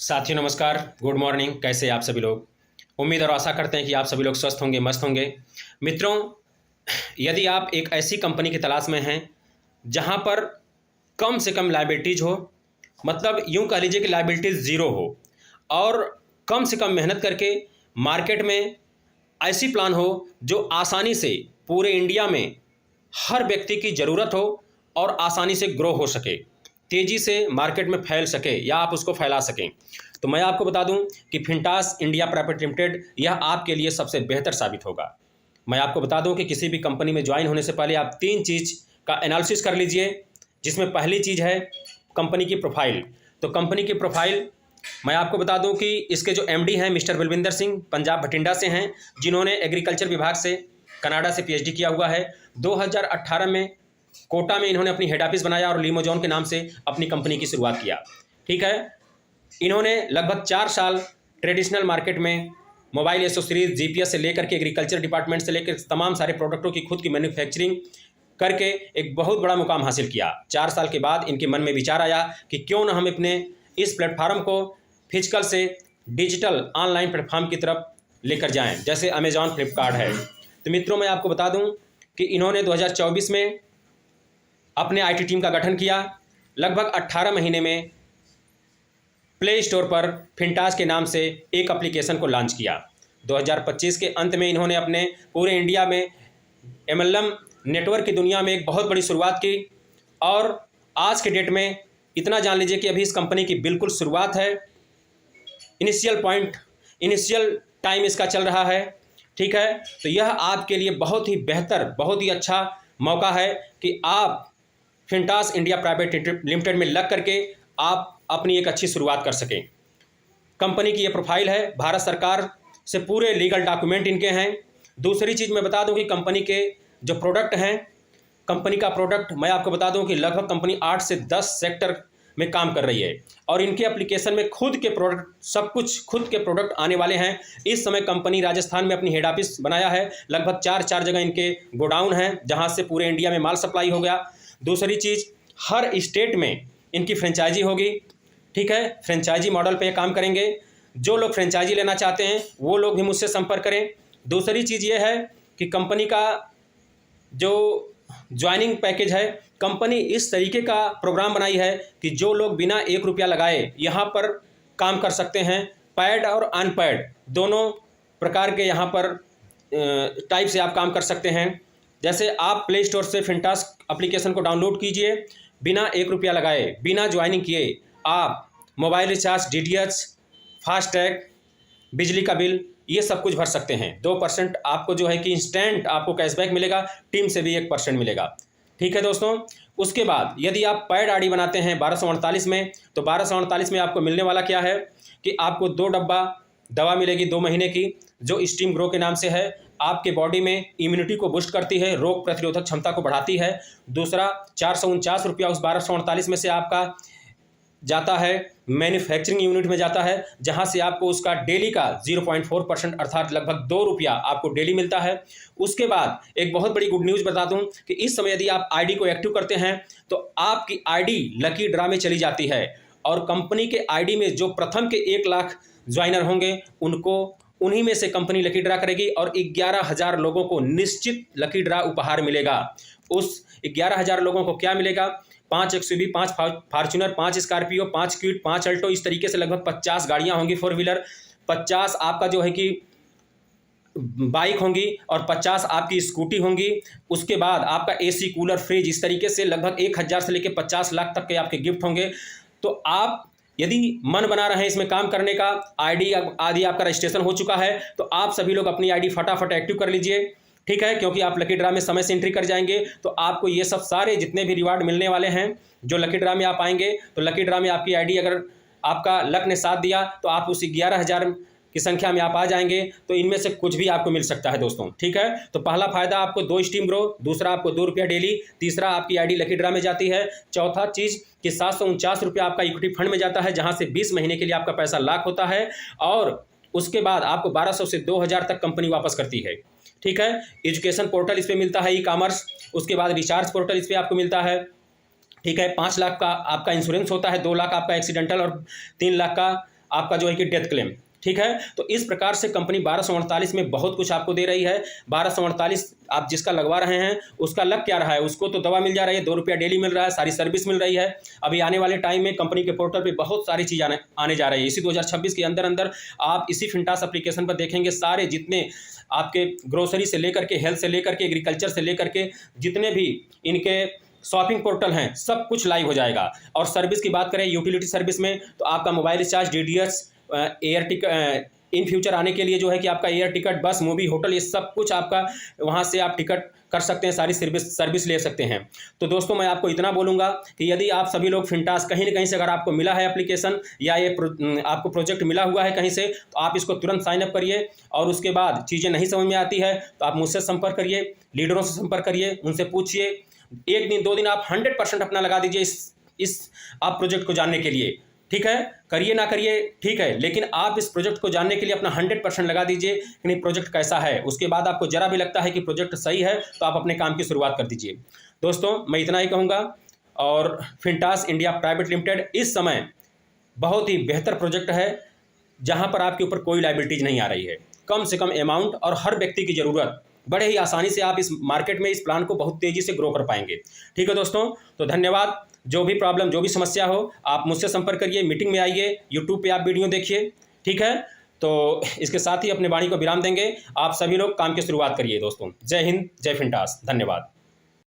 साथियों नमस्कार, good morning. कैसे हैं आप सभी लोग? उम्मीद और आशा करते हैं कि आप सभी लोग स्वस्थ होंगे, मस्त होंगे। मित्रों, यदि आप एक ऐसी कंपनी की तलाश में हैं जहां पर कम से कम लायबिलिटीज हो, मतलब यूं कह लीजिए कि लायबिलिटीज ज़ीरो हो, और कम से कम मेहनत करके मार्केट में ऐसी प्लान हो जो आसानी से पूरे इंडिया में हर व्यक्ति की ज़रूरत हो और आसानी से ग्रो हो सके, तेज़ी से मार्केट में फैल सके या आप उसको फैला सकें, तो मैं आपको बता दूं कि फिंटास इंडिया प्राइवेट लिमिटेड यह आपके लिए सबसे बेहतर साबित होगा। मैं आपको बता दूं कि किसी भी कंपनी में ज्वाइन होने से पहले आप तीन चीज़ का एनालिसिस कर लीजिए, जिसमें पहली चीज़ है कंपनी की प्रोफाइल। तो कंपनी की प्रोफाइल मैं आपको बता दूं कि इसके जो एमडी हैं मिस्टर बलविंदर सिंह, पंजाब भटिंडा से हैं, जिन्होंने एग्रीकल्चर विभाग से कनाडा से पीएचडी किया हुआ है। 2018 में कोटा में इन्होंने अपनी हेड ऑफिस बनाया और लिमोजॉन के नाम से अपनी कंपनी की शुरुआत किया। ठीक है, इन्होंने लगभग 4 साल ट्रेडिशनल मार्केट में मोबाइल एसेसरीज, जीपीएस से लेकर के एग्रीकल्चर डिपार्टमेंट से लेकर तमाम सारे प्रोडक्टों की खुद की मैन्युफैक्चरिंग करके एक बहुत बड़ा मुकाम हासिल किया। 4 साल के बाद इनके मन में विचार आया कि क्यों ना हम अपने इस प्लेटफार्म को फिजिकल से डिजिटल ऑनलाइन प्लेटफॉर्म की तरफ लेकर जाएं, जैसे अमेजॉन, फ्लिपकार्ट है। तो मित्रों, मैं आपको बता दूं कि इन्होंने 2024 में अपने आईटी टीम का गठन किया। लगभग 18 महीने में प्ले स्टोर पर फिंटास के नाम से एक एप्लीकेशन को लॉन्च किया। 2025 के अंत में इन्होंने अपने पूरे इंडिया में एमएलएम नेटवर्क की दुनिया में एक बहुत बड़ी शुरुआत की, और आज के डेट में इतना जान लीजिए कि अभी इस कंपनी की बिल्कुल शुरुआत है। इनिशियल टाइम इसका चल रहा है। ठीक है, तो यह आपके लिए बहुत ही बेहतर, बहुत ही अच्छा मौका है कि आप फिंटास इंडिया प्राइवेट लिमिटेड में लग करके आप अपनी एक अच्छी शुरुआत कर सकें। कंपनी की ये प्रोफाइल है, भारत सरकार से पूरे लीगल डॉक्यूमेंट इनके हैं। दूसरी चीज़ मैं बता दूं कि कंपनी के जो प्रोडक्ट हैं, कंपनी का प्रोडक्ट मैं आपको बता दूं कि लगभग कंपनी 8 से 10 सेक्टर में काम कर रही है, और इनके एप्लीकेशन में खुद के प्रोडक्ट, सब कुछ खुद के प्रोडक्ट आने वाले हैं। इस समय कंपनी राजस्थान में अपनी हेड ऑफिस बनाया है। लगभग 4 जगह इनके गोडाउन हैं, जहां से पूरे इंडिया में माल सप्लाई हो गया। दूसरी चीज़, हर स्टेट में इनकी फ्रेंचाइजी होगी। ठीक है, फ्रेंचाइजी मॉडल पे काम करेंगे। जो लोग फ्रेंचाइजी लेना चाहते हैं वो लोग भी मुझसे संपर्क करें। दूसरी चीज़ ये है कि कंपनी का जो ज्वाइनिंग पैकेज है, कंपनी इस तरीके का प्रोग्राम बनाई है कि जो लोग बिना 1 रुपया लगाए यहाँ पर काम कर सकते हैं। पैड और अनपैड दोनों प्रकार के यहाँ पर टाइप से आप काम कर सकते हैं। जैसे आप प्ले स्टोर से फिंटास एप्लीकेशन को डाउनलोड कीजिए, बिना 1 रुपया लगाए, बिना ज्वाइनिंग किए आप मोबाइल रिचार्ज, डीटीएच, फास्टैग, बिजली का बिल, ये सब कुछ भर सकते हैं। 2% आपको जो है कि इंस्टेंट आपको कैशबैक मिलेगा, टीम से भी 1% मिलेगा। ठीक है दोस्तों, उसके बाद यदि आप पैड आईडी बनाते हैं 1248 में, तो 1248 में आपको मिलने वाला क्या है कि आपको 2 डब्बा दवा मिलेगी 2 महीने की, जो स्टीम ग्रो के नाम से है। आपके बॉडी में इम्यूनिटी को बूस्ट करती है, रोग प्रतिरोधक क्षमता को बढ़ाती है। दूसरा, 449 रुपया उस 1248 में से आपका जाता है मैन्युफैक्चरिंग यूनिट में जाता है, जहां से आपको उसका डेली का 0.4% अर्थात लगभग 2 रुपया आपको डेली मिलता है। उसके बाद एक बहुत बड़ी गुड न्यूज़ बता दूं कि इस समय यदि आप आईडी को एक्टिव करते हैं तो आपकी आईडी लकी ड्रा में चली जाती है, और कंपनी के आईडी में जो प्रथम के 1 लाख ज्वाइनर होंगे उन्हीं में से कंपनी लकी ड्रा करेगी, और 11,000 लोगों को निश्चित लकी ड्रा उपहार मिलेगा। उस 11,000 लोगों को क्या मिलेगा? 5 XUV, 5 Fortuner, 5 Scorpio, 5 Kwid, 5 Alto, इस तरीके से लगभग 50 गाड़ियां होंगी 4 व्हीलर, 50 आपका जो है कि बाइक होंगी, और 50 आपकी स्कूटी होंगी। उसके बाद आपका एसी, कूलर, फ्रिज, इस तरीके से लगभग 1,000 से लेकर 50 लाख तक के आपके गिफ्ट होंगे। तो आप यदि मन बना रहे हैं इसमें काम करने का, आईडी आदि आपका रजिस्ट्रेशन हो चुका है, तो आप सभी लोग अपनी आईडी फटाफट एक्टिव कर लीजिए। ठीक है, क्योंकि आप लकी ड्रा में समय से एंट्री कर जाएंगे तो आपको ये सब सारे जितने भी रिवार्ड मिलने वाले हैं, जो लकी ड्रा में आप आएंगे, तो लकी ड्रा में आपकी आईडी अगर आपका लक ने साथ दिया तो आप उस 11,000 की संख्या में आप आ जाएंगे। तो इनमें से कुछ भी आपको मिल सकता है दोस्तों। ठीक है, तो पहला फायदा आपको 2 स्टीम ग्रो, दूसरा आपको 2 रुपया डेली, तीसरा आपकी आईडी लकी ड्रा में जाती है, चौथा चीज़ कि 749 रुपया आपका इक्विटी फंड में जाता है, जहां से 20 महीने के लिए आपका पैसा लॉक होता है, और उसके बाद आपको 1200 से 2,000 तक कंपनी वापस करती है। ठीक है, एजुकेशन पोर्टल इस पर मिलता है, ई कॉमर्स, उसके बाद रिचार्ज पोर्टल इस पर आपको मिलता है। ठीक है, 5 लाख का आपका इंश्योरेंस होता है, 2 लाख आपका एक्सीडेंटल और 3 लाख का आपका जो है कि डेथ क्लेम। ठीक है, तो इस प्रकार से कंपनी 1248 में बहुत कुछ आपको दे रही है। 1248 आप जिसका लगवा रहे हैं उसका लग क्या रहा है, उसको तो दवा मिल जा रही है, 2 रुपया डेली मिल रहा है, सारी सर्विस मिल रही है। अभी आने वाले टाइम में कंपनी के पोर्टल पे बहुत सारी चीज़ आने जा रही है। इसी 2026 के अंदर अंदर आप इसी फिंटास एप्लीकेशन पर देखेंगे सारे जितने आपके ग्रोसरी से लेकर के, हेल्थ से लेकर के, एग्रीकल्चर से लेकर के, जितने भी इनके शॉपिंग पोर्टल हैं सब कुछ लाइव हो जाएगा। और सर्विस की बात करें यूटिलिटी सर्विस में, तो आपका mobile recharge, DDS, air ticket, in future आने के लिए जो है कि आपका एयर टिकट, बस, मूवी, होटल, ये सब कुछ आपका वहाँ से आप टिकट कर सकते हैं, सारी सर्विस ले सकते हैं। तो दोस्तों मैं आपको इतना बोलूँगा कि यदि आप सभी लोग फिंटास कहीं ना कहीं से अगर आपको मिला है एप्लीकेशन या ये आपको प्रोजेक्ट मिला हुआ है कहीं से, तो आप इसको तुरंत साइन अप करिए। और उसके बाद चीज़ें नहीं समझ में आती है तो आप मुझसे संपर्क करिए, लीडरों से संपर्क करिए, उनसे पूछिए। 1 दिन 2 दिन आप 100% अपना लगा दीजिए इस आप प्रोजेक्ट को जानने के लिए। ठीक है, करिए ना करिए ठीक है, लेकिन आप इस प्रोजेक्ट को जानने के लिए अपना 100% लगा दीजिए कि नहीं प्रोजेक्ट कैसा है। उसके बाद आपको जरा भी लगता है कि प्रोजेक्ट सही है तो आप अपने काम की शुरुआत कर दीजिए। दोस्तों मैं इतना ही कहूँगा। और फिंटास इंडिया प्राइवेट लिमिटेड इस समय बहुत ही बेहतर प्रोजेक्ट है जहाँ पर आपके ऊपर कोई लाइबिलिटीज नहीं आ रही है। कम से कम अमाउंट और हर व्यक्ति की ज़रूरत, बड़े ही आसानी से आप इस मार्केट में इस प्लान को बहुत तेज़ी से ग्रो कर पाएंगे। ठीक है दोस्तों, तो धन्यवाद। जो भी प्रॉब्लम, जो भी समस्या हो, आप मुझसे संपर्क करिए, मीटिंग में आइए, यूट्यूब पे आप वीडियो देखिए। ठीक है, तो इसके साथ ही अपने वाणी को विराम देंगे। आप सभी लोग काम की शुरुआत करिए दोस्तों। जय हिंद, जय फिंटास, धन्यवाद।